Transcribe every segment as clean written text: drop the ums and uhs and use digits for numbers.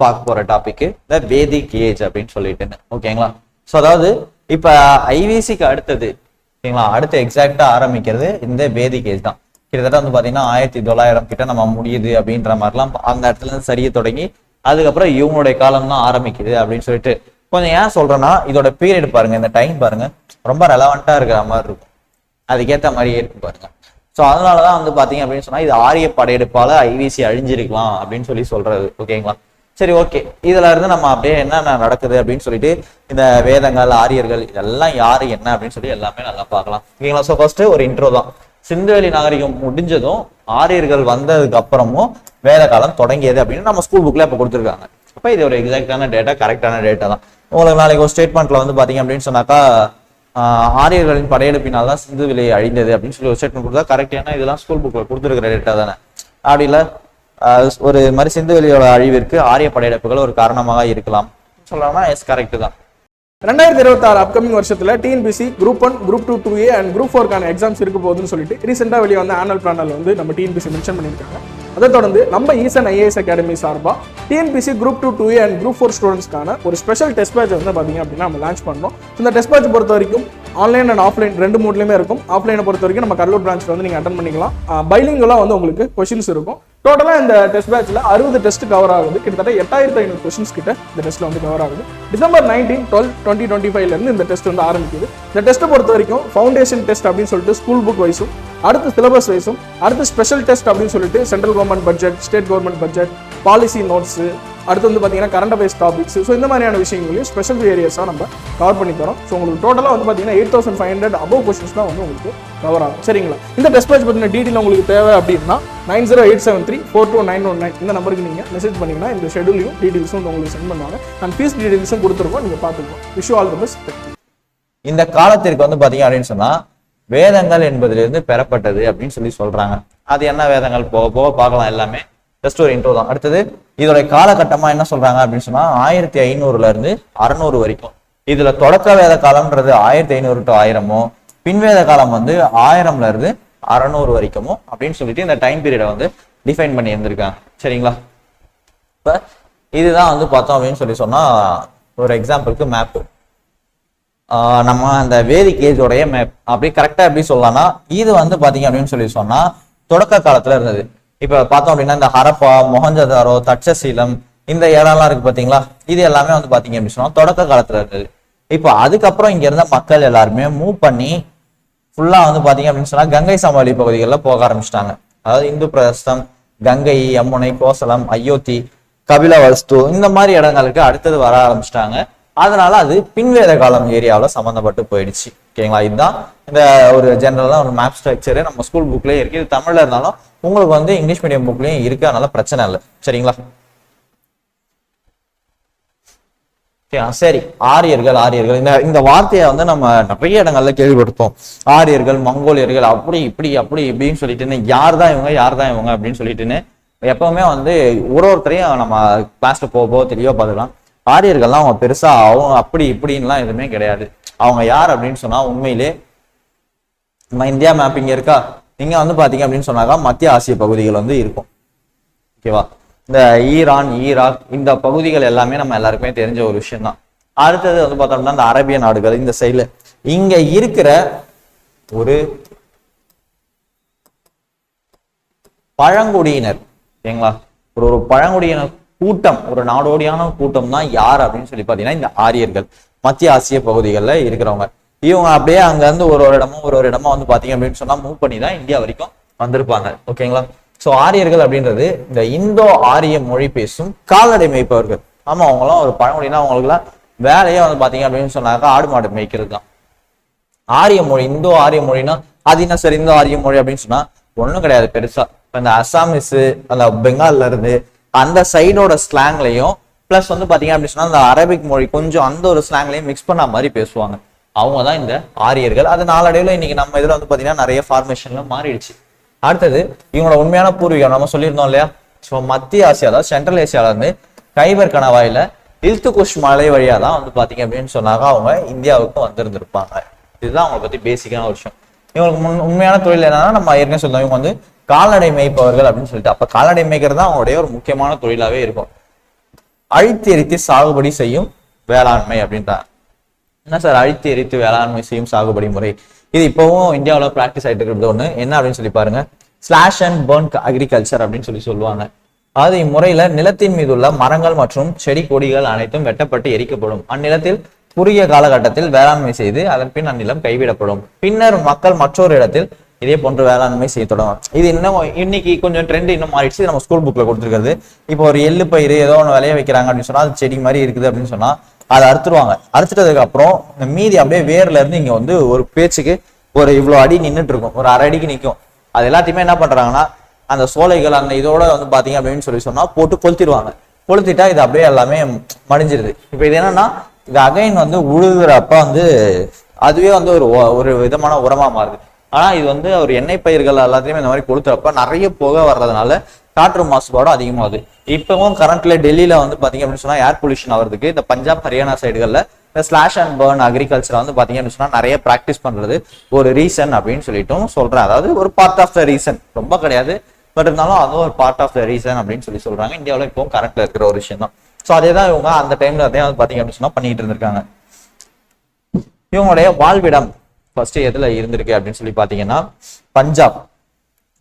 பார்க்க போற டாபிக் இந்த வேதிக் ஏஜ் அப்படின்னு சொல்லிட்டுன்னு. ஓகேங்களா? ஸோ அதாவது இப்ப ஐவிசிக்கு அடுத்தது ஓகேங்களா, அடுத்து எக்ஸாக்டா ஆரம்பிக்கிறது இந்த வேதிக் ஏஜ் தான். கிட்டத்தட்ட வந்து பாத்தீங்கன்னா 1900 கிட்ட நம்ம முடியுது அப்படின்ற மாதிரிலாம் அந்த இடத்துல இருந்து சரியை தொடங்கி அதுக்கப்புறம் இவங்களுடைய காலம் தான் ஆரம்பிக்குது அப்படின்னு சொல்லிட்டு கொஞ்சம் ஏன் சொல்றேன்னா, இதோட பீரியட் பாருங்க, இந்த டைம் பாருங்க, ரொம்ப ரெலவெண்டா இருக்கிற மாதிரி இருக்கும், அதுக்கேற்ற மாதிரியே இருக்கு பாருங்க. ஸோ அதனாலதான் வந்து பாத்தீங்க அப்படின்னு சொன்னா இது ஆரிய படையெடுப்பால ஐவிசி அழிஞ்சிருக்கலாம் அப்படின்னு சொல்றது. ஓகேங்களா? சரி, ஓகே. இதுல இருந்து நம்ம அப்படியே என்ன நடக்குது அப்படின்னு சொல்லிட்டு இந்த வேதங்கள், ஆரியர்கள் இதெல்லாம் யாரு என்ன அப்படின்னு சொல்லி எல்லாமே நல்லா பார்க்கலாம். ஓகேங்களா? ஸோ ஃபர்ஸ்ட் ஒரு இன்ட்ரோ தான். சிந்துவெளி நாகரிகம் முடிஞ்சதும் ஆரியர்கள் வந்ததுக்கு அப்புறமும் வேத காலம் தொடங்கியது அப்படின்னு நம்ம ஸ்கூல் புக்ல இப்ப கொடுத்துருக்காங்க. அப்ப இது ஒரு எக்ஸாக்டான டேட்டா, கரெக்டான டேட்டா தான். உங்களுக்கு நாளைக்கு ஒரு ஸ்டேட்மெண்ட்ல வந்து பாத்தீங்க அப்படின்னு சொன்னாக்கா ஆரியர்களின் படையெடுப்பினால் தான் சிந்துவெளி அழிந்தது அப்படின்னு சொல்லி ஒரு ஸ்டேட்மெண்ட் கொடுத்தா கரெக்ட். ஏன்னா இதெல்லாம் ஸ்கூல் புக்ல கொடுத்துருக்கிற டேட்டா தானே. அப்படி இல்லை ஒரு மாதிரி சிந்துவெளியோட அழிவிற்கு ஆரிய படையெடுப்புகள் ஒரு காரணமாக இருக்கலாம் சொல்லலாம்னா எஸ், கரெக்ட் தான். 2026 அப்கமிங் வருஷத்துல TNPSC group 1, group 2, 2A and group 4க்கான எக்ஸாம்ஸ் இருக்க போகுதுன்னு சொல்லிட்டு ரீசெண்டாக வெளியே வந்து ஆனுவல் பிளானில் வந்து நம்ம டிஎன்பிசி மென்ஷன் பண்ணியிருக்காங்க. அதை தொடர்ந்து நம்ம ஈசன் ஐஏஎஸ் அகாடமி சார்பாக TNPSC group 2, 2A and group 4 ஸ்டூடெண்ட்ஸ்க்கான ஒரு ஸ்பெஷல் டெஸ்ட் பேட்ச் வந்து பார்த்தீங்க அப்படின்னா நம்ம லான்ச் பண்ணோம். இந்த டெஸ்ட் பேட்ச் பொறுத்த வரைக்கும் ஆன்லைன் அண்ட் ஆஃப்லைன் ரெண்டு மூட்லையுமே இருக்கும். ஆஃப்லைனை பொறுத்த வரைக்கும் நம்ம கடலூர் பிரான்ச்சில் வந்து நீங்கள் அட்டன் பண்ணிக்கலாம். பைலிங்கெல்லாம் வந்து உங்களுக்கு கொஸ்டின்ஸ் இருக்கும். டோட்டலாக இந்த டெஸ்ட் பேட்ச்ல 60 டெஸ்ட் கவர் ஆகுது. கிட்டத்தட்ட 8500 கொஸ்டின்ஸ் கிட்ட இந்த டெஸ்ட்ல வந்து கவர் ஆகுது. டிசம்பர் 19, 12, 2025 இருந்து இந்த டெஸ்ட் வந்து ஆரம்பிக்குது. இந்த டெஸ்ட்டை பொறுத்த வரைக்கும் ஃபவுண்டேஷன் டெஸ்ட் அப்படின்னு சொல்லிட்டு ஸ்கூல் புக் வைஸும், அடுத்து சிலபஸ் வைஸும், அடுத்து ஸ்பெஷல் டெஸ்ட் அப்படின்னு சொல்லிட்டு central government budget, state government budget, policy notes, அடுத்து வந்து பார்த்தீங்கன்னா கரண்ட் அஃபேர்ஸ் டாபிக்ஸ், ஸோ இந்த மாதிரியான விஷயங்களையும் ஸ்பெஷல் ஏரியாஸாக நம்ம கவர் பண்ணி தரோம். ஸோ உங்களுக்கு டோட்டலாக வந்து பார்த்தீங்கன்னா 8500 அபவ் கொஸ்டின்ஸ் தான் வந்து உங்களுக்கு கவர் ஆகும். சரிங்களா? இந்த டெஸ்ட் பேட்ச் பற்றின டீட்டெயில் உங்களுக்கு தேவை அப்படின்னா 9087342919 இந்த நம்பருக்கு நீங்கள் மெசேஜ் பண்ணிங்கன்னா இந்த ஷெடியூலையும் டீட்டெயில்ஸும் உங்களுக்கு சென்ட் பண்ணுவாங்க. அண்ட் ஃபீஸ் டீட்டெயில்ஸும் கொடுத்துருக்கோம், நீங்கள் பார்த்துக்கோங்க. Wish you all the best. இந்த காலத்திற்கு வந்து பாத்தீங்க அப்படின்னு சொன்னா வேதங்கள் என்பதிலிருந்து பெறப்பட்டது அப்படின்னு சொல்றாங்க. அது என்ன வேதங்கள் போக போக பார்க்கலாம். எல்லாமே ஜஸ்ட் ஒரு இன்ட்ரோ தான். அடுத்தது இதோட காலகட்டமா என்ன சொல்றாங்க அப்படின்னு சொன்னா 1500 இருந்து 600 வரைக்கும். இதுல தொடக்க வேத காலம்ன்றது 1500 to 1000, பின்வேத காலம் வந்து 1000 இருந்து 600 வரைக்கும் அப்படின்னு சொல்லிட்டு இந்த டைம் பீரியடை வந்து டிஃபைன் பண்ணி இருந்திருக்காங்க. சரிங்களா? இப்ப இதுதான் வந்து பார்த்தோம் அப்படின்னு சொன்னா ஒரு எக்ஸாம்பிளுக்கு மேப், நம்ம அந்த வேதிக் ஏஜோடைய மேப் அப்படி கரெக்டா எப்படி சொல்லலாம்னா இது வந்து பாத்தீங்க அப்படின்னு சொன்னா தொடக்க காலத்துல இருந்தது. இப்ப பார்த்தோம் அப்படின்னா இந்த ஹரப்பா, மொஹஞ்சதாரோ, தட்சசீலம் இந்த இடம்லாம் இருக்கு பாத்தீங்களா, இது எல்லாமே வந்து பாத்தீங்க அப்படின்னு சொன்னா தொடக்க காலத்துல இருந்தது. இப்போ அதுக்கப்புறம் இங்க இருந்த மக்கள் எல்லாருமே மூவ் பண்ணி ஃபுல்லா வந்து பாத்தீங்க அப்படின்னு சொன்னா கங்கை சமவெளி பகுதிகளில் போக ஆரம்பிச்சிட்டாங்க. அதாவது இந்து பிரதஸ்தம், கங்கை, யமுனை, கோசலம், அயோத்தி, கபிலவஸ்து இந்த மாதிரி இடங்களுக்கு அடுத்தது வர ஆரம்பிச்சிட்டாங்க. அதனால அது பின்வேத காலம் ஏரியாவில் சம்மந்தப்பட்டு போயிடுச்சு. ஓகேங்களா? இதுதான் இந்த ஒரு ஜெனரலான ஒரு மேப் ஸ்ட்ரக்சரு நம்ம ஸ்கூல் புக்லயே இருக்கு. இது தமிழ்ல இருந்தாலும் உங்களுக்கு வந்து இங்கிலீஷ் மீடியம் புக்லயும் இருக்கு, அதனால பிரச்சனை இல்லை. சரிங்களா? சரி, ஆரியர்கள் இந்த வார்த்தையை வந்து நம்ம நிறைய இடங்கள்ல கேள்விப்பட்டோம். ஆரியர்கள், மங்கோலியர்கள், அப்படி இப்படின்னு சொல்லிட்டுன்னு யார் தான் இவங்க அப்படின்னு சொல்லிட்டுன்னு எப்பவுமே வந்து ஒருத்தரையும் நம்ம கிளாஸ்ல போக தெளிவா பார்த்துக்கலாம். ஆரியர்கள்லாம் அவங்க பெருசா அவங்க அப்படி இப்படின்லாம் எதுவுமே கிடையாது. அவங்க யார் அப்படின்னு சொன்னா உண்மையிலே நம்ம இந்தியா மேப் இங்க இருக்கா, நீங்க வந்து பாத்தீங்க அப்படின்னு சொன்னாக்கா மத்திய ஆசிய பகுதிகள் வந்து இருக்கும். ஓகேவா? இந்த ஈரான், ஈராக் இந்த பகுதிகள் எல்லாமே நம்ம எல்லாருக்குமே தெரிஞ்ச ஒரு விஷயம் தான். அடுத்தது வந்து பார்த்தோம்னா இந்த அரேபிய நாடுகள் இந்த சைடுல இங்க இருக்கிற ஒரு பழங்குடியினர். ஓகேங்களா? ஒரு பழங்குடியினர் கூட்டம், ஒரு நாடோடியான கூட்டம் தான் யார் அப்படின்னு சொல்லி பாத்தீங்கன்னா இந்த ஆரியர்கள். மத்திய ஆசிய பகுதிகளில் இருக்கிறவங்க இவங்க அப்படியே அங்க இருந்து ஒரு இடமா வந்து பாத்தீங்க அப்படின்னு சொன்னா மூவ் பண்ணி தான் இந்தியா வரைக்கும் வந்திருப்பாங்க. ஓகேங்களா? சோ ஆரியர்கள் அப்படின்றது இந்த இந்தோ ஆரிய மொழி பேசும் கால்நடை மேய்ப்பவர்கள். ஆமா, அவங்களாம் ஒரு பழங்குடினா அவங்களுக்குலாம் வேலையே வந்து பாத்தீங்க அப்படின்னு சொன்னாக்கா ஆடு மாடு மேய்க்கிறது தான். ஆரிய மொழி, இந்தோ ஆரிய மொழினா அது என்ன சார் இந்தோ ஆரிய மொழி அப்படின்னு சொன்னா ஒண்ணும் கிடையாது பெருசா. இந்த அசாமிஸ், அந்த பெங்கால்ல இருந்து அந்த சைடோட ஸ்லாங்லையும் பிளஸ் வந்து பாத்தீங்க அப்படின்னு சொன்னா அந்த அரபிக் மொழி கொஞ்சம் அந்த ஒரு ஸ்லாங்லையும் மிக்ஸ் பண்ண மாதிரி பேசுவாங்க. அவங்க தான் இந்த ஆரியர்கள். அது நாளடைவில் இன்னைக்கு நம்ம இதுல வந்து பாத்தீங்கன்னா நிறைய ஃபார்மேஷன்ல மாறிடுச்சு. அடுத்தது இவங்களோட உண்மையான பூர்வீகம் நம்ம சொல்லியிருந்தோம் இல்லையா? ஸோ மத்திய ஆசியா, அதாவது சென்ட்ரல் ஏசியால இருந்து கைபர் கணவாயில இல்துகுஷ் மலை வழியா தான் வந்து பாத்தீங்க அப்படின்னு சொன்னாங்க அவங்க இந்தியாவுக்கு வந்திருந்திருப்பாங்க. இதுதான் அவங்களை பத்தி பேசிக்கான ஒரு விஷயம். இவங்களுக்கு உண்மையான தொழில் என்னன்னா நம்ம ஏற்கனவே சொல்லுவோம், இவங்க வந்து கால்நடை மேய்ப்பவர்கள் அப்படின்னு சொல்லிட்டு. அப்ப கால்நடை மேய்க்கிறது தான் அவங்களுடைய ஒரு முக்கியமான தொழிலாவே இருக்கும். அழித்து எரித்து சாகுபடி செய்யும் வேளாண்மை அப்படின்றாங்க. என்ன சார் அழித்து எரித்து வேளாண்மை செய்யும் சாகுபடி முறை? இது இப்பவும் இந்தியாவில் பிராக்டிஸ் ஆகிட்டு இருக்கிறது ஒண்ணு என்ன அப்படின்னு சொல்லி பாருங்க, ஸ்லாஷ் அண்ட் பர்ன் அக்ரிகல்ச்சர் அப்படின்னு சொல்லுவாங்க. அதாவது இம்முறையில நிலத்தின் மீது உள்ள மரங்கள் மற்றும் செடி கொடிகள் அனைத்தும் வெட்டப்பட்டு எரிக்கப்படும். அந்நிலத்தில் குறுகிய காலகட்டத்தில் வேளாண்மை செய்து அதன் பின் அந்நிலம் கைவிடப்படும். பின்னர் மக்கள் மற்றொரு இடத்தில் இதே போன்று வேளாண்மை செய்ய தொடங்கும். இது இன்னும் இன்னைக்கு கொஞ்சம் ட்ரெண்ட் இன்னும் மாறிடுச்சு. நம்ம ஸ்கூல் புக்ல கொடுத்துருக்கிறது. இப்போ ஒரு எள்ளு பயிர் ஏதோ ஒன்று விளைய வைக்கிறாங்க அப்படின்னு சொன்னா அது செடி மாதிரி இருக்குது அப்படின்னு சொன்னா அதை அறுத்துருவாங்க. அறுத்துட்டதுக்கு அப்புறம் இந்த மீதி அப்படியே வேர்ல இருந்து இங்க வந்து ஒரு பேச்சுக்கு ஒரு இவ்வளவு அடி நின்றுட்டு இருக்கும், ஒரு அரை அடிக்கு நிற்கும். அது எல்லாத்தையுமே என்ன பண்றாங்கன்னா அந்த சோலைகள் அந்த இதோட வந்து பாத்தீங்க அப்படின்னு சொன்னா போட்டு கொளுத்திடுவாங்க. கொளுத்திட்டா இது அப்படியே எல்லாமே மடிஞ்சிருது. இப்ப இது என்னன்னா இது அகைன் வந்து உழுகுறப்ப வந்து அதுவே வந்து ஒரு விதமான உரமா மாறுது. ஆனா இது வந்து ஒரு எண்ணெய் பயிர்கள் எல்லாத்தையுமே இந்த மாதிரி கொளுத்துறப்ப நிறைய புகை வர்றதுனால காற்று மாசுபாடும் அதிகமாகுது. இப்பவும் கரண்ட்ல டெல்லியில வந்து பாத்தீங்க அப்படின்னு சொன்னா ஏர் பொல்யூஷன் ஆகிறதுக்கு இந்த பஞ்சாப் ஹரியானா சைடுகள்ல இந்த ஸ்லாஷ் அண்ட் பர்ன் அக்ரிகல்ச்சர் வந்து பாத்தீங்க அப்படின்னு சொன்னா நிறைய பிராக்டிஸ் பண்றது ஒரு ரீசன் அப்படின்னு சொல்லிட்டும் சொல்றேன். அதாவது ஒரு பார்ட் ஆஃப் த ரீசன், ரொம்ப கிடையாது, பட் இருந்தாலும் அதுவும் ஒரு பார்ட் ஆஃப் த ரீசன் அப்படின்னு சொல்றாங்க. இந்தியாவில் இப்பவும் கரண்ட்ல இருக்கிற ஒரு விஷயம் தான். ஸோ அதே தான் இவங்க அந்த டைம்ல அதே வந்து பாத்தீங்க அப்படின்னு சொன்னா பண்ணிட்டு இருந்திருக்காங்க. இவங்களுடைய வாழ்விடம் ஃபர்ஸ்ட் எதுல இருந்திருக்கு அப்படின்னு சொல்லி பாத்தீங்கன்னா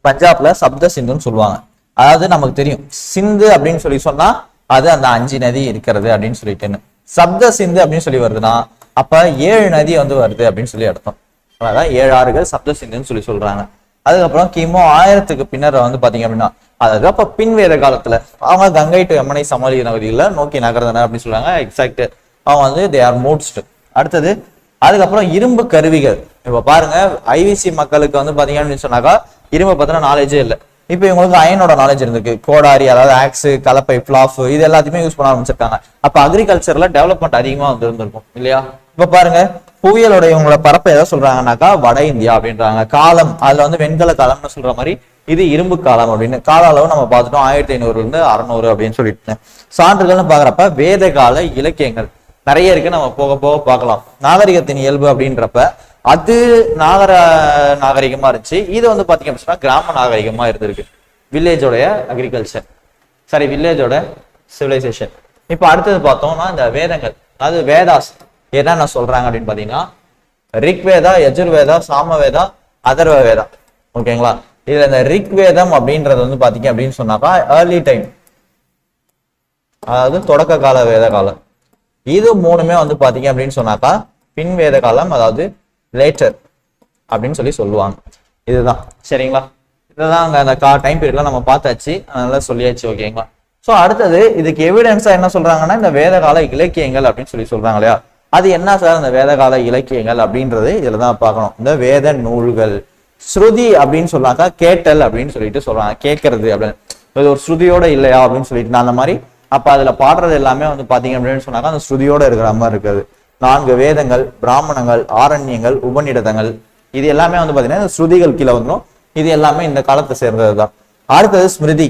பஞ்சாப்ல சப்த சிந்துன்னு சொல்லுவாங்க. அதாவது நமக்கு தெரியும் சிந்து அப்படின்னு சொன்னா அது அந்த 5 நதி இருக்கிறது அப்படின்னு சொல்லிட்டுன்னு. சப்த சிந்து அப்படின்னு சொல்லி வருதுன்னா அப்ப 7 நதி வந்து வருது அப்படின்னு சொல்லி அர்த்தம். அதான் 7 ஆறுகள் சப்த சிந்துன்னு சொல்றாங்க. அதுக்கப்புறம் கிமு 1000க்கு பின்னர் வந்து பாத்தீங்க அப்படின்னா அதாவது அப்ப பின்வேத காலத்துல அவங்க கங்கை டு யமுனை சமவெளி நகரில நோக்கி நகர்ந்தன அப்படின்னு சொல்றாங்க. எக்ஸாக்ட் அவங்க வந்து தே ஆர் மூட்ஸ்ட். அடுத்தது அதுக்கப்புறம் இரும்பு கருவிகள். இப்ப பாருங்க ஐவிசி மக்களுக்கு வந்து பாத்தீங்க அப்படின்னு சொன்னாக்கா இரும்பை பத்தின நாலேஜே இல்லை. இப்ப இவங்களுக்கு அயனோட நாலேஜ் இருந்திருக்கு. கோடாரி அதாவது ஆக்ஸ், கலப்பை, பிளாஃப் இது எல்லாத்தையுமே யூஸ் பண்ண ஆரம்பிச்சிருக்காங்க. அப்ப அக்ரிகல்ச்சர்ல டெவலப்மெண்ட் அதிகமா வந்து இருந்திருக்கும் இல்லையா? இப்ப பாருங்க புவியலோட இவங்களோட பரப்பை எதை சொல்றாங்கன்னாக்கா வட இந்தியா அப்படின்றாங்க. காலம் அதுல வந்து வெண்கல காலம்னு சொல்ற மாதிரி இது இரும்பு காலம் அப்படின்னு. கால அளவு நம்ம பார்த்துட்டோம் 1500 இருந்து 600 அப்படின்னு சொல்லிட்டு. சான்றுகள்னு பாக்குறப்ப வேத கால இலக்கியங்கள் நிறைய இருக்கு, நம்ம போக போக பார்க்கலாம். நாகரிகத்தின் இயல்பு அப்படின்றப்ப அது நாகரிகமா இருந்துச்சு. இது வந்து பாத்தீங்க அப்படின்னா கிராம நாகரிகமா இருந்திருக்கு. வில்லேஜோடைய அக்ரிகல்ச்சர் வில்லேஜோட சிவிலைசேஷன். இப்ப அடுத்தது பார்த்தோம்னா இந்த வேதங்கள், அதாவது வேதாஸ் என்னென்ன சொல்றாங்க அப்படின்னு பாத்தீங்கன்னா ரிக்வேதா, யஜுர்வேதா, சாமவேதா, அதர்வ வேதா. ஓகேங்களா? இதுல இந்த ரிக்வேதம் அப்படின்றது வந்து பாத்தீங்க அப்படின்னு சொன்னாக்கா ஏர்லி டைம், அதாவது தொடக்க கால வேத காலம். இது மூணுமே வந்து பாத்தீங்க அப்படின்னு சொன்னாக்கா பின் வேத காலம், அதாவது லேட்டர் அப்படின்னு சொல்லுவாங்க. இதுதான் சரிங்களா? இதுதான் அங்க அந்த டைம் பீரியட்ல நம்ம பார்த்தாச்சு, அதனால சொல்லியாச்சு. ஓகேங்களா? சோ அடுத்தது இதுக்கு எவிடன்ஸா என்ன சொல்றாங்கன்னா இந்த வேத கால இலக்கியங்கள் அப்படின்னு சொல்றாங்க இல்லையா? அது என்ன சார் இந்த வேத கால இலக்கியங்கள் அப்படின்றது இதுலதான் பார்க்கணும். இந்த வேத நூல்கள் ஸ்ருதி அப்படின்னு சொன்னாக்கா கேட்டல் அப்படின்னு சொல்றாங்க. கேட்கறது அப்படின்னு இது ஒரு ஸ்ருதியோட இல்லையா அப்படின்னு சொல்லிட்டு அந்த மாதிரி. அப்ப அதுல பாடுறது எல்லாமே வந்து பாத்தீங்க அப்படின்னு சொன்னாக்கா அந்த ஸ்ருதியோட இருக்கிற மாதிரி இருக்காது. 4 வேதங்கள், பிராமணங்கள், ஆரண்யங்கள், உபநிடதங்கள் இது எல்லாமே வந்து பாத்தீங்கன்னா ஸ்ருதிகள் கீழே வந்துடும். இது எல்லாமே இந்த காலத்தை சேர்ந்ததுதான். அடுத்தது ஸ்மிருதி,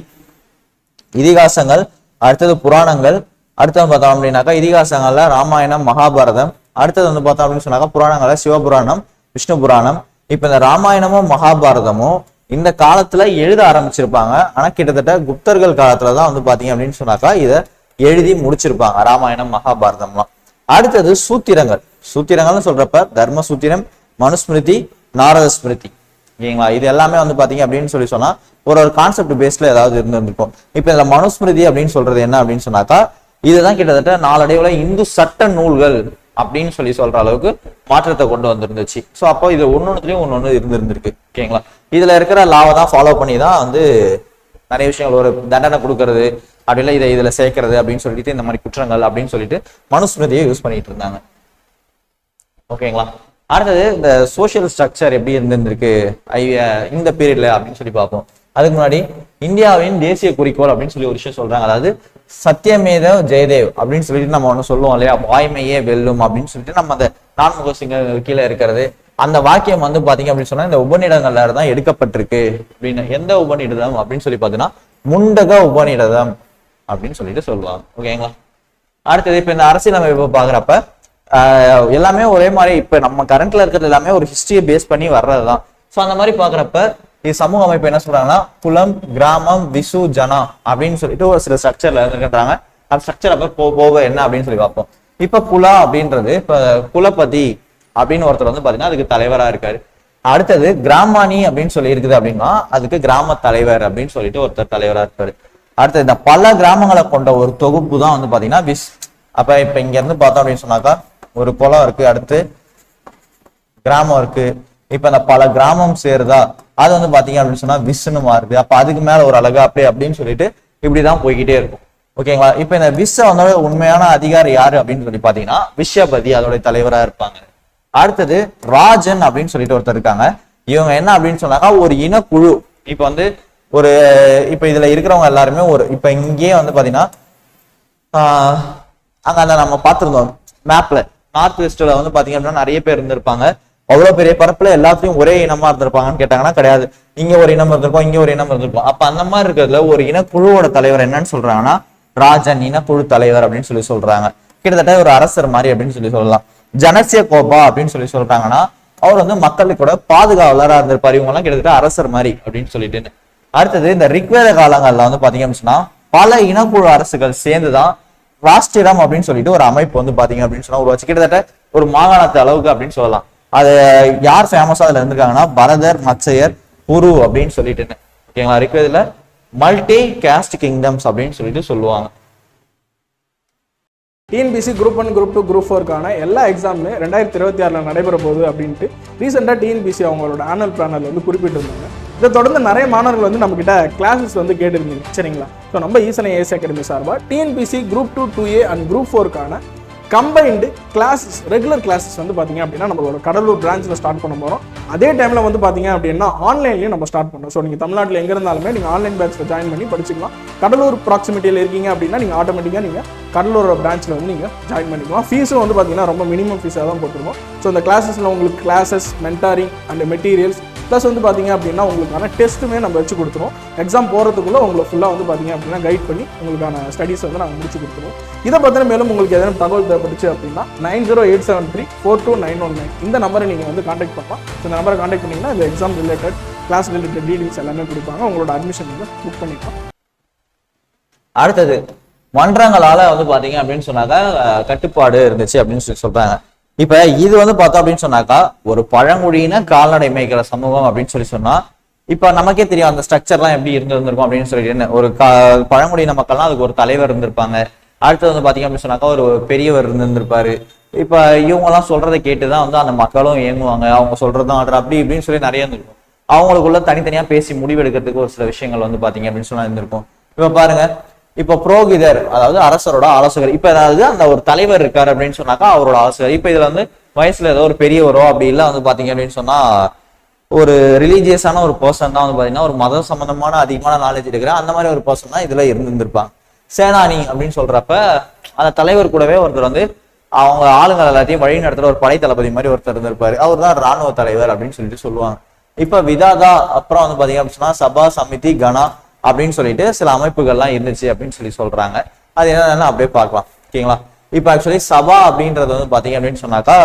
இதிகாசங்கள், அடுத்தது புராணங்கள். அடுத்தது பார்த்தோம் அப்படின்னாக்கா இதிகாசங்கள்ல ராமாயணம், மகாபாரதம். அடுத்தது வந்து பார்த்தோம் அப்படின்னு சொன்னாக்கா புராணங்கள்ல சிவபுராணம், விஷ்ணு புராணம். இப்ப இந்த ராமாயணமும் மகாபாரதமும் இந்த காலத்துல எழுத ஆரம்பிச்சிருப்பாங்க. ஆனா கிட்டத்தட்ட குப்தர்கள் காலத்துலதான் வந்து பாத்தீங்க அப்படின்னு சொன்னாக்கா இதை எழுதி முடிச்சிருப்பாங்க ராமாயணம், மகாபாரதம்லாம். அடுத்தது சூத்திரங்கள்னு சொல்றப்ப தர்ம சூத்திரம், மனுஸ்மிருதி, நாரத ஸ்மிருதி. ஓகேங்களா? இது எல்லாமே வந்து பாத்தீங்க அப்படின்னு சொன்னா ஒரு கான்செப்ட் பேஸ்ல ஏதாவது இருந்திருக்கும். இப்ப இந்த மனுஸ்மிருதி அப்படின்னு சொல்றது என்ன அப்படின்னு சொன்னாக்கா இதுதான் கிட்டத்தட்ட நாளடைவுல இந்து சட்ட நூல்கள் அப்படின்னு சொல்ற அளவுக்கு மாற்றத்தை கொண்டு வந்துருந்துச்சு. ஸோ அப்போ இது ஒன்னொன்னுலயும் ஒன்னொன்னு இருந்திருக்கு. ஓகேங்களா? இதுல இருக்கிற லாவை தான் ஃபாலோ பண்ணி தான் வந்து நிறைய விஷயங்கள் ஒரு தண்டனை கொடுக்கறது அப்படி இல்லை இதை இதுல சேர்க்கறது அப்படின்னு சொல்லிட்டு இந்த மாதிரி குற்றங்கள் அப்படின்னு சொல்லிட்டு மனுஸ்மிருதியை யூஸ் பண்ணிட்டு இருந்தாங்க. ஓகேங்களா? அடுத்தது இந்த சோசியல் ஸ்ட்ரக்சர் எப்படி இருந்திருக்கு இந்த பீரியட்ல அப்படின்னு பார்ப்போம். அதுக்கு முன்னாடி இந்தியாவின் தேசிய குறிக்கோள் அப்படின்னு ஒரு விஷயம் சொல்றாங்க. அதாவது சத்தியமேதவ் ஜெயதேவ் அப்படின்னு சொல்லிட்டு நம்ம ஒண்ணு சொல்லுவோம் இல்லையா? வாய்மையே வெல்லும் அப்படின்னு சொல்லிட்டு நம்ம அந்த நான்முக சிங்க கீழே இருக்கிறது. அந்த வாக்கியம் வந்து பாத்தீங்க அப்படின்னு சொன்னா இந்த உபநிடங்கள்ல தான் எடுக்கப்பட்டிருக்கு அப்படின்னு. எந்த உபநிடதம் அப்படின்னு பாத்தீங்கன்னா முண்டக உபநிடதம் அப்படின்னு சொல்லுவாங்க. ஓகேங்களா? அடுத்தது இப்ப இந்த அரசியலமைப்பு பாக்குறப்ப எல்லாமே ஒரே மாதிரி இப்ப நம்ம கரண்ட்ல இருக்கிறது எல்லாமே ஒரு ஹிஸ்டரியை பேஸ் பண்ணி வர்றதுதான். ஸோ அந்த மாதிரி பாக்குறப்ப இது சமூக அமைப்பு என்ன சொல்றாங்கன்னா குலம், கிராமம், விசு, ஜனா அப்படின்னு சொல்லிட்டு ஒரு சில ஸ்ட்ரக்சர்ல இருக்கின்றாங்க. அந்த ஸ்ட்ரக்சர் அப்ப போக என்ன அப்படின்னு சொல்லி பார்ப்போம். இப்ப குலா அப்படின்றது இப்ப குலபதி அப்படின்னு ஒருத்தர் வந்து பாத்தீங்கன்னா அதுக்கு தலைவரா இருக்காரு. அடுத்தது கிராமாணி அப்படின்னு சொல்லி இருக்குது அப்படின்னா அதுக்கு கிராம தலைவர் அப்படின்னு சொல்லிட்டு ஒருத்தர் தலைவரா இருப்பாரு. அடுத்தது இந்த பல கிராமங்களை கொண்ட ஒரு தொகுப்பு தான் வந்து பாத்தீங்கன்னா விஸ். அப்ப இப்ப இங்க இருந்து பார்த்தோம் அப்படின்னு சொன்னாக்கா ஒரு குளம் இருக்கு, அடுத்து கிராமம் இருக்கு. இப்ப இந்த பல கிராமம் சேருதா அது வந்து பாத்தீங்க அப்படின்னு சொன்னா விஸ்ன்னு மாறுது. அப்ப அதுக்கு மேல ஒரு அழகா அப்படியே அப்படின்னு சொல்லிட்டு இப்படிதான் போய்கிட்டே இருக்கும். ஓகேங்களா? இப்ப இந்த விஸ்ஸ வந்து உண்மையான அதிகாரி யாரு அப்படின்னு சொல்லி பாத்தீங்கன்னா விஸ்வபதி அதோட தலைவரா இருப்பாங்க. அடுத்தது ராஜன் அப்படின்னு சொல்லிட்டு ஒருத்தர் இருக்காங்க. இவங்க என்ன அப்படின்னு சொன்னாக்கா ஒரு இனக்குழு. இப்ப வந்து ஒரு இப்ப இதுல இருக்கிறவங்க எல்லாருமே ஒரு இப்ப இங்கேயே வந்து பாத்தீங்கன்னா அங்க அந்த நம்ம பார்த்திருந்தோம் மேப்ல நார்த் வெஸ்ட்ல வந்து பாத்தீங்க அப்படின்னா நிறைய பேர் இருந்திருப்பாங்க. அவ்வளவு பெரிய பரப்புல எல்லாத்தையும் ஒரே இனமா இருந்திருப்பாங்கன்னு கேட்டாங்கன்னா கிடையாது. இங்க ஒரு இனம் இருந்திருக்கும், இங்க ஒரு இனம் இருந்திருக்கும். அப்ப அந்த மாதிரி இருக்கிறதுல ஒரு இனக்குழுவோட தலைவர் என்னன்னு சொல்றாங்கன்னா ராஜன், இனக்குழு தலைவர் அப்படின்னு சொல்லி சொல்றாங்க. கிட்டத்தட்ட ஒரு அரசர் மாதிரி அப்படின்னு சொல்லி சொல்லலாம். ஜனசிய கோபா அப்படின்னு சொல்லி சொல்றாங்கன்னா அவர் வந்து மக்களுக்கூட பாதுகாவலரா இருந்திருப்பாரு. இவங்க எல்லாம் கிட்டத்தட்ட அரசர் மாதிரி அப்படின்னு சொல்லிட்டு. அடுத்தது இந்த ரிக்வேத காலங்கள்ல வந்து பாத்தீங்க அப்படின்னா பல இனக்குழு அரசுகள் சேர்ந்துதான் ராஷ்டிரம் அப்படின்னு சொல்லிட்டு ஒரு அமைப்பு வந்து பாத்தீங்க அப்படின்னு சொன்னா உருவாச்சு. கிட்டத்தட்ட ஒரு மாகாணத்து அளவுக்கு அப்படின்னு சொல்லலாம். அது யார் ஃபேமஸா அதுல இருந்திருக்காங்கன்னா பரதர், மத்சயர், குரு அப்படின்னு சொல்லிட்டு. ஓகேங்களா? ரிக்வேதில மல்டி காஸ்ட் கிங்டம்ஸ் அப்படின்னு சொல்லிட்டு சொல்லுவாங்க. டிஎன்பிசி குரூப் 1, குரூப் 2, குரூப் 4க்கான எல்லா எக்ஸாமுமே 2026 நடைபெற போகுது அப்படின்ட்டு ரீசெண்டாக டிஎன்பிசி அவங்களோட ஆனுவல் பிளானர்ல வந்து குறிப்பிட்டிருந்தாங்க. இதை தொடர்ந்து நிறைய மாணவர்கள் வந்து நம்ம கிட்ட கிளாஸஸ் வந்து கேட்டிருந்தீங்க, சரிங்களா? ஸோ நம்ம ஈசன் ஐஏஎஸ் அகாடமி சார்பாக TNPSC group 2, 2A and group 4க்கான கம்பைன்டு கிளாஸஸ், ரெகுலர் கிளாஸஸ் வந்து பார்த்தீங்க அப்படின்னா நம்மளோட கடலூர் பிரான்ச்சில் ஸ்டார்ட் பண்ண போகிறோம். அதே டைமில் வந்து பார்த்தீங்க அப்படின்னா ஆன்லைன்லேயும் நம்ம ஸ்டார்ட் பண்ணோம். ஸோ நீங்கள் தமிழ்நாட்டில் எங்கே இருந்தாலுமே நீங்கள் ஆன்லைன் பேட்சில் ஜாயின் பண்ணி படிச்சுக்கலாம். கடலூர் ப்ராக்சிமிட்டியில் இருக்கீங்க அப்படின்னா நீங்கள் ஆட்டோமேட்டிக்காக நீங்கள் கடலூர் பிரான்ச்சில் வந்து நீங்கள் ஜாயின் பண்ணிக்கலாம். ஃபீஸும் வந்து பார்த்தீங்கன்னா ரொம்ப மினிமம் ஃபீஸாக தான் போட்டுருவோம். ஸோ இந்த கிளாஸஸில் உங்களுக்கு classes, mentoring and materials plus வந்து பார்த்தீங்க அப்படின்னா உங்களுக்கான டெஸ்ட்டுமே நம்ம வச்சு கொடுத்துருவோம். எக்ஸாம் போகிறதுக்குள்ளே உங்களை ஃபுல்லாக வந்து பார்த்தீங்க அப்படின்னா கைட் பண்ணி உங்களுக்கான ஸ்டடீஸ் வந்து நாங்கள் முடிச்சு கொடுத்துருவோம். இதை பற்றின மேலும் உங்களுக்கு எதனா தகவல் தேவைப்பட்டுச்சு அப்படின்னா 9087342919 இந்த நம்பரை நீங்கள் வந்து காண்டாக்ட் பண்ணலாம். இந்த நம்பரை காண்டாக்ட் பண்ணிங்கன்னா இந்த exam related, class related details எல்லாமே கொடுப்பாங்க. உங்களோட அட்மிஷன் வந்து புக் பண்ணிக்கலாம். அடுத்தது மன்றங்களால வந்து பாத்தீங்க அப்படின்னு சொன்னாக்கா கட்டுப்பாடு இருந்துச்சு அப்படின்னு சொல்லி சொல்றாங்க. இப்ப இது வந்து பார்த்தோம் அப்படின்னு சொன்னாக்கா ஒரு பழங்குடியின கால்நடை மேய்க்கிற சமூகம் அப்படின்னு சொல்லி சொன்னா இப்ப நமக்கே தெரியும் அந்த ஸ்ட்ரக்சர்லாம் எப்படி இருந்திருக்கும் அப்படின்னு சொல்லிட்டு. ஒரு பழங்குடியின மக்கள்லாம் அதுக்கு ஒரு தலைவர் இருந்திருப்பாங்க. அடுத்தது வந்து பாத்தீங்க அப்படின்னு சொன்னாக்கா ஒரு பெரியவர் இருந்திருப்பாரு. இப்ப இவங்க எல்லாம் சொல்றதை கேட்டுதான் வந்து அந்த மக்களும் இயங்குவாங்க. அவங்க சொல்றதும் அப்படி இப்படின்னு சொல்லி நிறைய இருந்திருக்கும். அவங்களுக்குள்ள தனித்தனியா பேசி முடிவெடுக்கிறதுக்கு ஒரு சில விஷயங்கள் வந்து பாத்தீங்க அப்படின்னு சொன்னா இருந்திருக்கும். இப்ப பாருங்க, இப்ப புரோகிதர் அதாவது அரசரோட ஆலோசகர். இப்ப அதாவது அந்த ஒரு தலைவர் இருக்காரு அப்படின்னு சொன்னாக்கா அவரோட ஆலோசகர். இப்ப இதுல வந்து வயசுல ஏதோ ஒரு பெரியவரோ அப்படி இல்லை வந்து பாத்தீங்க அப்படின்னு சொன்னா ஒரு ரிலீஜியஸான ஒரு பர்சன் தான் வந்து பாத்தீங்கன்னா ஒரு மத சம்பந்தமான அதிகமான நாலேஜ் இருக்கிற அந்த மாதிரி ஒரு பர்சன் தான் இதுல இருந்திருப்பாங்க. சேனானி அப்படின்னு சொல்றப்ப அந்த தலைவர் கூடவே ஒருத்தர் வந்து அவங்க ஆளுங்கள் எல்லாத்தையும் வழி நடத்துற ஒரு படை தளபதி மாதிரி ஒருத்தர் இருந்திருப்பாரு. அவர் தான் ராணுவ தலைவர் அப்படின்னு சொல்லிட்டு சொல்லுவாங்க. இப்ப விதாதா அப்புறம் வந்து பாத்தீங்க அப்படின்னு சொன்னா சபா, சமிதி, கணா அப்படின்னு சொல்லிட்டு சில அமைப்புகள்லாம் இருந்துச்சு அப்படின்னு சொல்லி சொல்றாங்க. அது என்னன்னா அப்படியே பார்க்கலாம். ஓகேங்களா? இப்ப ஆக்சுவலி சபா அப்படின்றது வந்து பாத்தீங்க அப்படின்னு சொன்னாக்கா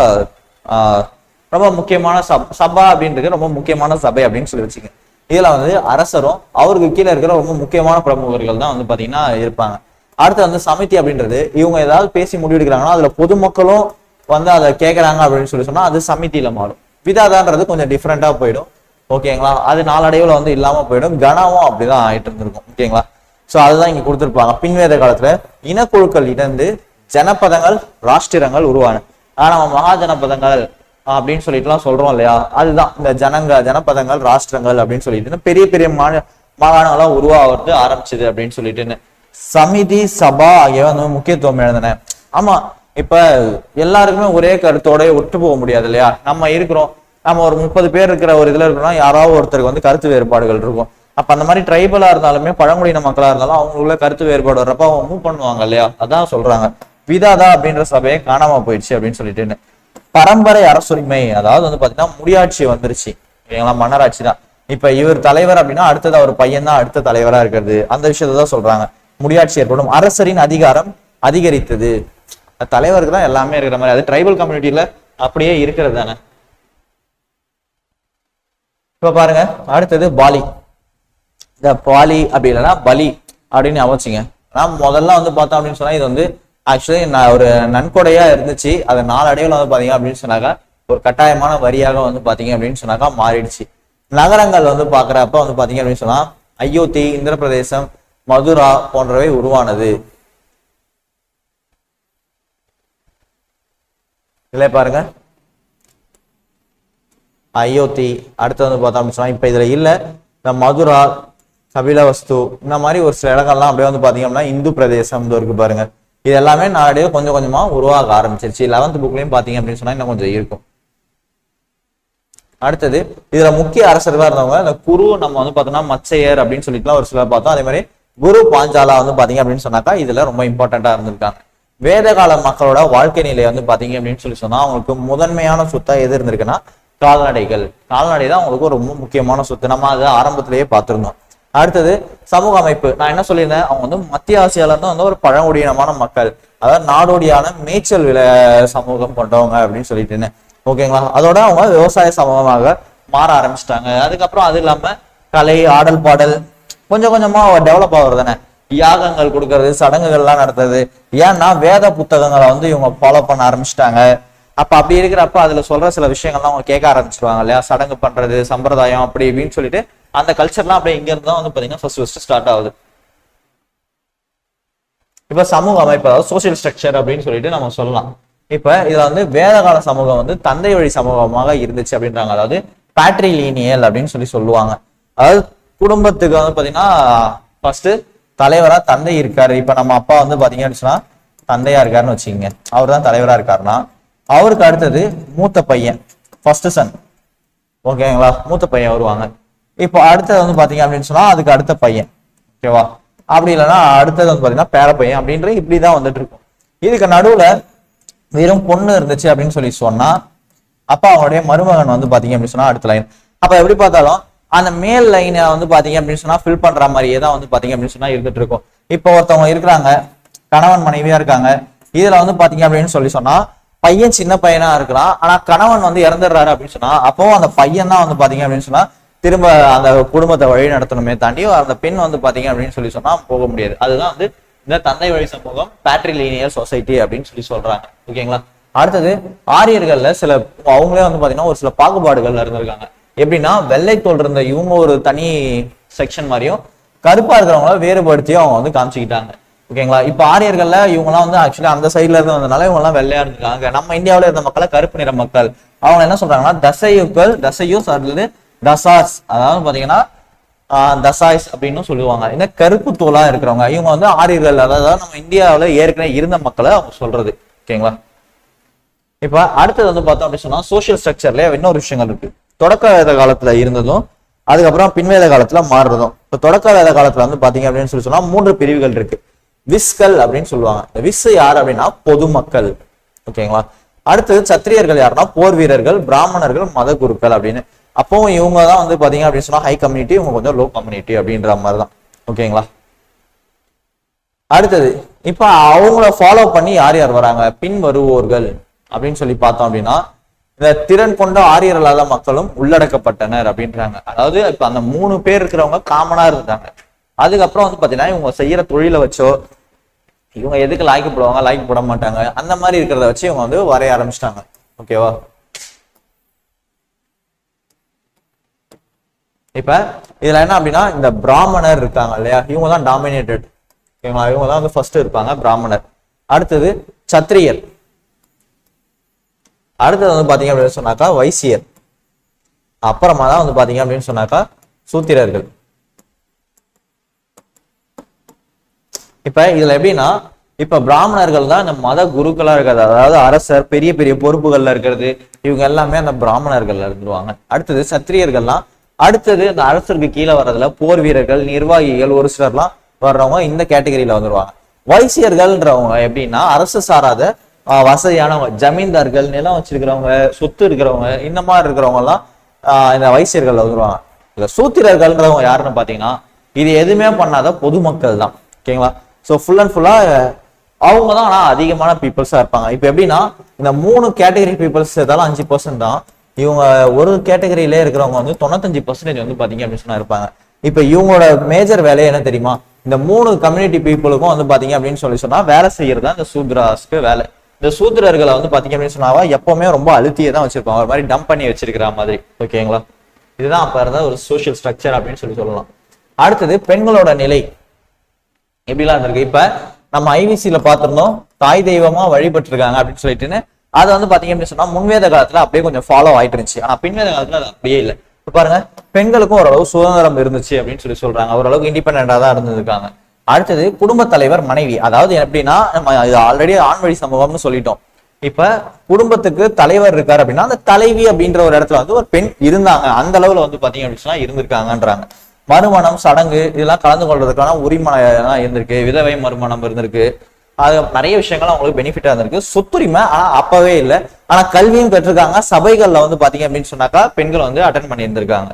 ரொம்ப முக்கியமான சபா அப்படின்றது ரொம்ப முக்கியமான சபை அப்படின்னு சொல்லி வச்சுங்க. இதுல வந்து அரசரும் அவருக்கு கீழே இருக்கிற ரொம்ப முக்கியமான பிரமுகர்கள் தான் வந்து பாத்தீங்கன்னா இருப்பாங்க. அடுத்து வந்து சமிதி அப்படின்றது இவங்க ஏதாவது பேசி முடிவெடுக்கிறாங்கன்னா அதுல பொதுமக்களும் வந்து அதை கேட்கறாங்க அப்படின்னு சொல்லி சொன்னா அது சமிதியில மாறும். விதாதான்றது கொஞ்சம் டிஃப்ரெண்டா போயிடும். ஓகேங்களா? அது நாளடைவுல வந்து இல்லாம போயிடும். கணமும் அப்படிதான் ஆயிட்டு இருந்திருக்கும். ஓகேங்களா? சோ அதுதான் இங்க கொடுத்திருப்பாங்க. பின்வேத காலத்துல இனக்குழுக்கள் இணைந்து ஜனபதங்கள், ராஷ்டிரங்கள் உருவான. ஆனா நம்ம மகாஜனபதங்கள் அப்படின்னு சொல்லிட்டுலாம் சொல்றோம் இல்லையா? அதுதான் இந்த ஜனபதங்கள், ராஷ்டிரங்கள் அப்படின்னு சொல்லிட்டு பெரிய பெரிய மாகாணங்களாம் உருவாகிறது ஆரம்பிச்சது அப்படின்னு சொல்லிட்டு. சமிதி, சபா ஆகியவை வந்து முக்கியத்துவம் எழுதின. ஆமா, இப்ப எல்லாருக்குமே ஒரே கருத்தோட ஒட்டு போக முடியாது இல்லையா? நம்ம இருக்கிறோம், நம்ம ஒரு 30 பேர் இருக்கிற ஒரு இதுல இருக்கிறோம்னா யாராவது ஒருத்தருக்கு வந்து கருத்து வேறுபாடுகள் இருக்கும். அப்ப அந்த மாதிரி ட்ரைபலா இருந்தாலுமே பழங்குடியின மக்களா இருந்தாலும் அவங்களுக்குள்ள கருத்து வேறுபாடு வர்றப்ப அவங்க மூவ் பண்ணுவாங்க இல்லையா? அதான் சொல்றாங்க. விதாதா அப்படின்ற சபையை காணாம போயிடுச்சு அப்படின்னு சொல்லிட்டு. பரம்பரை அரசுரிமை அதாவது வந்து பாத்தீங்கன்னா முடியாட்சி வந்துருச்சு. மன்னராட்சி தான். இப்ப இவர் தலைவர் அப்படின்னா அடுத்தது அவர் பையன் தான் அடுத்த தலைவரா இருக்கிறது. அந்த விஷயத்த தான் சொல்றாங்க. முடியாட்சி ஏற்படும். அரசரின் அதிகாரம் அதிகரித்தது. தலைவருக்கு தான் எல்லாமே இருக்கிற மாதிரி. அது ட்ரைபல் கம்யூனிட்டியில அப்படியே இருக்கிறது தானே. இப்ப பாருங்க, அடுத்தது பாலி. இந்த பாலி அப்படி இல்லைன்னா பலி அப்படின்னு அமைச்சிங்க. ஆனா முதல்ல வந்து பார்த்தோம் அப்படின்னு சொன்னா இது வந்து ஆக்சுவலி ஒரு நன்கொடையா இருந்துச்சு. அது நாளடைவில் வந்து பாத்தீங்க அப்படின்னு சொன்னாக்கா ஒரு கட்டாயமான வரியாக வந்து பாத்தீங்க அப்படின்னு சொன்னாக்கா மாறிடுச்சு. நகரங்கள் வந்து பாக்குறப்ப வந்து பாத்தீங்க அப்படின்னு சொன்னா அயோத்தி, இந்திரபிரதேசம், மதுரா போன்றவை உருவானது. இதுல பாருங்க அயோத்தி, அடுத்து வந்து பார்த்தோம் அப்படின்னு சொன்னா இப்ப இதுல இல்ல, இந்த மதுரா, கபிலவஸ்து இந்த மாதிரி ஒரு சில இடங்கள்லாம் அப்படியே வந்து பாத்தீங்க அப்படின்னா இந்து பிரதேசம் இருக்கு பாருங்க. இது எல்லாமே நாளடைவே கொஞ்சம் கொஞ்சமா உருவாக ஆரம்பிச்சிருச்சு. 11th புக்லயும் பாத்தீங்க அப்படின்னு சொன்னா இன்னும் கொஞ்சம் இருக்கும். அடுத்தது இதுல முக்கிய அரசர்களா இருந்தவங்க இந்த குரு, நம்ம வந்து பார்த்தோம்னா மச்சையர் அப்படின்னு சொல்லிட்டுலாம் ஒரு சிலர் பார்த்தோம். அதே மாதிரி குரு பாஞ்சாலா வந்து பாத்தீங்க அப்படின்னு சொன்னாக்கா இதுல ரொம்ப இம்பார்ட்டண்டா இருந்திருக்காங்க. வேதகால மக்களோட வாழ்க்கை நிலை வந்து பாத்தீங்க அப்படின்னு சொன்னா அவங்களுக்கு முதன்மையான சொத்தா எது இருந்திருக்குன்னா கால்நடைகள். கால்நடை தான் அவங்களுக்கு ஒரு ரொம்ப முக்கியமான சொத்து. நம்ம அதை ஆரம்பத்திலேயே பார்த்திருந்தோம். அடுத்தது சமூக அமைப்பு. நான் என்ன சொல்லியிருந்தேன், அவங்க வந்து மத்திய ஆசியால இருந்து வந்து ஒரு பழங்குடியினமான மக்கள், அதாவது நாடோடியான மேய்ச்சல் சமூகம் கொண்டவங்க அப்படின்னு சொல்லிட்டு ஓகேங்களா. அதோட அவங்க விவசாய சமூகமாக மாற ஆரம்பிச்சிட்டாங்க. அதுக்கப்புறம் அது இல்லாம கலை, ஆடல், பாடல் கொஞ்சம் கொஞ்சமா டெவலப் ஆகுறது தானே. யாகங்கள் கொடுக்கறது, சடங்குகள்லாம் நடத்துறது. ஏன்னா வேத புத்தகங்களை வந்து இவங்க ஃபாலோ பண்ண ஆரம்பிச்சிட்டாங்க. அப்ப அப்படி இருக்கிறப்ப அதுல சொல்ற சில விஷயங்கள்லாம் அவங்க கேட்க ஆரம்பிச்சிருவாங்க இல்லையா. சடங்கு பண்றது, சம்பிரதாயம் அப்படி இப்படின்னு சொல்லிட்டு அந்த கல்ச்சர்லாம் அப்படியே இங்க இருந்து தான் வந்து பாத்தீங்கன்னா ஃபர்ஸ்ட் ஸ்டார்ட் ஆகுது. இப்ப சமூக அமைப்பு, அதாவது சோசியல் ஸ்ட்ரக்சர் அப்படின்னு சொல்லிட்டு நம்ம சொல்லலாம். இப்ப இதுல வந்து வேதகால சமூகம் வந்து தந்தை வழி சமூகமாக இருந்துச்சு அப்படின்றாங்க. அதாவது பேட்ரிலீனியல் அப்படின்னு சொல்லுவாங்க. அதாவது குடும்பத்துக்கு வந்து பாத்தீங்கன்னா ஃபர்ஸ்ட் தலைவரா தந்தை இருக்காரு. இப்ப நம்ம அப்பா வந்து பாத்தீங்கன்னு சொன்னா தந்தையா இருக்காருன்னு வச்சுக்கோங்க, அவர் தான் தலைவரா இருக்காருன்னா அவருக்கு அடுத்தது மூத்த பையன், ஃபர்ஸ்ட் சன், ஓகேங்களா. மூத்த பையன் வருவாங்க. இப்போ அடுத்தது வந்து பாத்தீங்க அப்படின்னு சொன்னா அதுக்கு அடுத்த பையன், ஓகேவா. அப்படி இல்லைன்னா அடுத்தது வந்து பாத்தீங்கன்னா பேர பையன் அப்படின்ற இப்படிதான் வந்துட்டு இருக்கும். இதுக்கு நடுவுல வெறும் பொண்ணு இருந்துச்சு அப்படின்னு சொன்னா அப்ப அவங்களுடைய மருமகன் வந்து பாத்தீங்க அப்படின்னு சொன்னா அடுத்த லைன். அப்ப எப்படி பார்த்தாலும் அந்த மேல் லைனை வந்து பாத்தீங்க அப்படின்னு சொன்னா ஃபில் பண்ற மாதிரியே தான் வந்து பாத்தீங்க அப்படின்னு சொன்னா இருந்துட்டு இருக்கும். இப்போ ஒருத்தவங்க இருக்கிறாங்க, கணவன் மனைவியா இருக்காங்க. இதுல வந்து பாத்தீங்க அப்படின்னு சொன்னா பையன் சின்ன பையனா இருக்கலாம், ஆனா கணவன் வந்து இறந்துடுறாரு அப்படின்னு சொன்னா அப்போ அந்த பையன் தான் வந்து பாத்தீங்க அப்படின்னு சொன்னா திரும்ப அந்த குடும்பத்தை வழி நடத்தணுமே தாண்டி அந்த பெண் வந்து பாத்தீங்க அப்படின்னு சொன்னா போக முடியாது. அதுதான் வந்து இந்த தந்தை வழி சமூகம், பேட்ரிலீனியல் சொசைட்டி அப்படின்னு சொல்றாங்க, ஓகேங்களா. அடுத்தது ஆரியர்கள்ல சில அவங்களே வந்து பாத்தீங்கன்னா ஒரு சில பாகுபாடுகள் இருந்திருக்காங்க. எப்படின்னா வெள்ளை தோல் இருந்த இவங்க ஒரு தனி செக்ஷன் மாதிரியும், கருப்பா இருக்கிறவங்கள வேறுபடுத்தியும் அவங்க வந்து காமிச்சுக்கிட்டாங்க, ஓகேங்களா. இப்ப ஆரியர்கள்ல இவங்கலாம் வந்து ஆக்சுவலி அந்த சைட்ல இருந்து வந்ததுனால இவங்க எல்லாம் வெள்ளையா இருந்திருக்காங்க. நம்ம இந்தியாவில இருந்த மக்களை கருப்பு நிற மக்கள். அவங்க என்ன சொல்றாங்கன்னா தசையூஸ் அல்லது தசாஸ், அதாவது பாத்தீங்கன்னா தசாய்ஸ் அப்படின்னு சொல்லுவாங்க. இந்த கருப்பு தோலா இருக்கிறவங்க இவங்க வந்து ஆரியர்கள், அதாவது நம்ம இந்தியாவில ஏற்கனவே இருந்த மக்களை அவங்க சொல்றது, ஓகேங்களா. இப்ப அடுத்தது வந்து பார்த்தோம் அப்படின்னு சொன்னா சோசியல் ஸ்ட்ரக்சர்ல இன்னொரு விஷயங்கள் இருக்கு. தொடக்க வேத காலத்துல இருந்ததும் அதுக்கப்புறம் பின்வேத காலத்துல மாறுறதும். இப்ப தொடக்க வேத காலத்துல வந்து பாத்தீங்க அப்படின்னு சொன்னா 3 பிரிவுகள் இருக்கு. விஸ்கள் அப்படின்னு சொல்லுவாங்க. இந்த விஸ் யார் அப்படின்னா பொதுமக்கள், ஓகேங்களா. அடுத்தது சத்திரியர்கள் யாருன்னா போர் வீரர்கள், பிராமணர்கள், மத குருக்கள் அப்படின்னு. அப்போ இவங்க தான் வந்து பாத்தீங்க அப்படின்னு சொன்னா ஹை கம்யூனிட்டி, இவங்க கொஞ்சம் லோ கம்யூனிட்டி அப்படின்ற மாதிரிதான், ஓகேங்களா. அடுத்தது இப்ப அவங்கள ஃபாலோ பண்ணி யார் யார் வராங்க, பின் வருவோர்கள் அப்படின்னு சொல்லி பார்த்தோம் அப்படின்னா இந்த திறன் கொண்ட ஆரியர் அல்லாத மக்களும் உள்ளடக்கப்பட்டனர் அப்படின்றாங்க. அதாவது இப்ப அந்த 3 பேர் இருக்கிறவங்க காமனா இருந்தாங்க. அதுக்கப்புறம் வந்து பாத்தீங்கன்னா இவங்க செய்யற தொழிலை வச்சோ, இவங்க எதுக்கு லாய்க்கப்படுவாங்க, லாய்க்கு போட மாட்டாங்க, அந்த மாதிரி இருக்கிறத வச்சு இவங்க வந்து வரைய ஆரம்பிச்சிட்டாங்க, ஓகேவா. இப்ப இதுல என்ன அப்படின்னா இந்த பிராமணர் இருக்காங்க இல்லையா, இவங்க தான் டாமினேட்டட், ஓகேங்களா. இவங்க தான் வந்து ஃபர்ஸ்ட் இருப்பாங்க, பிராமணர். அடுத்தது சத்திரியர். அடுத்தது வந்து பாத்தீங்க அப்படின்னு சொன்னாக்கா வைசியர். அப்புறமா தான் வந்து பாத்தீங்க அப்படின்னு சொன்னாக்கா சூத்திரர்கள். இப்ப இதுல எப்படின்னா இப்ப பிராமணர்கள் தான் இந்த மத குருக்களா இருக்கிறது, அதாவது அரசர், பெரிய பெரிய பொறுப்புகள்ல இருக்கிறது, இவங்க எல்லாமே அந்த பிராமணர்கள்ல இருந்துருவாங்க. அடுத்தது சத்திரியர்கள்லாம் அடுத்தது இந்த அரசருக்கு கீழே வர்றதுல போர் வீரர்கள், நிர்வாகிகள் ஒரு சிலர்லாம் வர்றவங்க இந்த கேட்டகரியில வந்துருவாங்க. வைசியர்கள்ன்றவங்க எப்படின்னா அரசு சாராத வசதியானவங்க, ஜமீன்தார்கள், நிலம் வச்சிருக்கிறவங்க, சொத்து இருக்கிறவங்க, இந்த மாதிரி இருக்கிறவங்க எல்லாம் இந்த வைசியர்கள் வந்துருவாங்க. இந்த சூத்திரர்கள்ன்றவங்க யாருன்னு பாத்தீங்கன்னா இது எதுவுமே பண்ணாத பொதுமக்கள் தான், ஓகேங்களா. ஸோ ஃபுல் அண்ட் ஃபுல்லா அவங்க தான் ஆனா அதிகமான பீப்புள்ஸா இருப்பாங்க. இப்ப எப்படின்னா இந்த 3 கேட்டகரி பீப்புள்ஸ் ஏதாலும் 5% தான், இவங்க ஒரு கேட்டகரியிலே இருக்கிறவங்க வந்து 95% வந்து பாத்தீங்க அப்படின்னு சொன்னா இருப்பாங்க. இப்ப இவங்களோட மேஜர் வேலையை என்ன தெரியுமா, இந்த 3 கம்யூனிட்டி பீப்புளுக்கும் வந்து பாத்தீங்க அப்படின்னு சொன்னா வேலை செய்யறது தான் இந்த சூத்ராஸ்க்கு வேலை. இந்த சூத்திரர்களை வந்து பாத்தீங்க அப்படின்னு சொன்னாவா எப்பவுமே ரொம்ப அழுத்தியே தான் வச்சிருப்பாங்க, ஒரு மாதிரி டம்ப் பண்ணி வச்சிருக்கிற மாதிரி. ஓகேங்களா, இதுதான் அப்ப இருந்த ஒரு சோசியல் ஸ்ட்ரக்சர் அப்படின்னு சொல்லலாம். அடுத்தது பெண்களோட நிலை எப்படிலாம் இருந்திருக்கு. இப்ப நம்ம ஐவிசில பார்த்திருந்தோம் தாய் தெய்வமா வழிபட்டு இருக்காங்க அப்படின்னு சொல்லிட்டுன்னு. அதை வந்து பாத்தீங்க அப்படின்னு சொன்னா முன்வேத காலத்துல அப்படியே கொஞ்சம் ஃபாலோ ஆயிட்டு இருந்துச்சு. ஆனா பின்வேத காலத்துல அது அப்படியே இல்லை. இப்ப பாருங்க, பெண்களுக்கும் ஓரளவு சுதந்திரம் இருந்துச்சு அப்படின்னு சொல்றாங்க, ஓரளவுக்கு இண்டிபெண்டா தான் இருந்திருக்காங்க. அடுத்தது குடும்ப தலைவர் மனைவி, அதாவது எப்படின்னா நம்ம ஆல்ரெடி ஆண் வழி சமூகம்னு சொல்லிட்டோம். இப்ப குடும்பத்துக்கு தலைவர் இருக்காரு அப்படின்னா அந்த தலைவி அப்படின்ற ஒரு இடத்துல வந்து ஒரு பெண் இருந்தாங்க, அந்த அளவுல வந்து பாத்தீங்க அப்படின்னா இருந்திருக்காங்கன்றாங்க. மறுமணம் சடங்கு இதெல்லாம் கலந்து கொள்றதுக்கான உரிமை இருந்திருக்கு, விதவை மறுமணம் இருந்திருக்கு, அது நிறைய விஷயங்கள் அவங்களுக்கு பெனிஃபிட்டா இருந்திருக்கு. சொத்துரிமை ஆனா அப்பவே இல்லை. ஆனா கல்வியும் பெற்றிருக்காங்க. சபைகள்ல வந்து பாத்தீங்க அப்படின்னு சொன்னாக்கா பெண்கள் வந்து அட்டன் பண்ணி இருந்திருக்காங்க.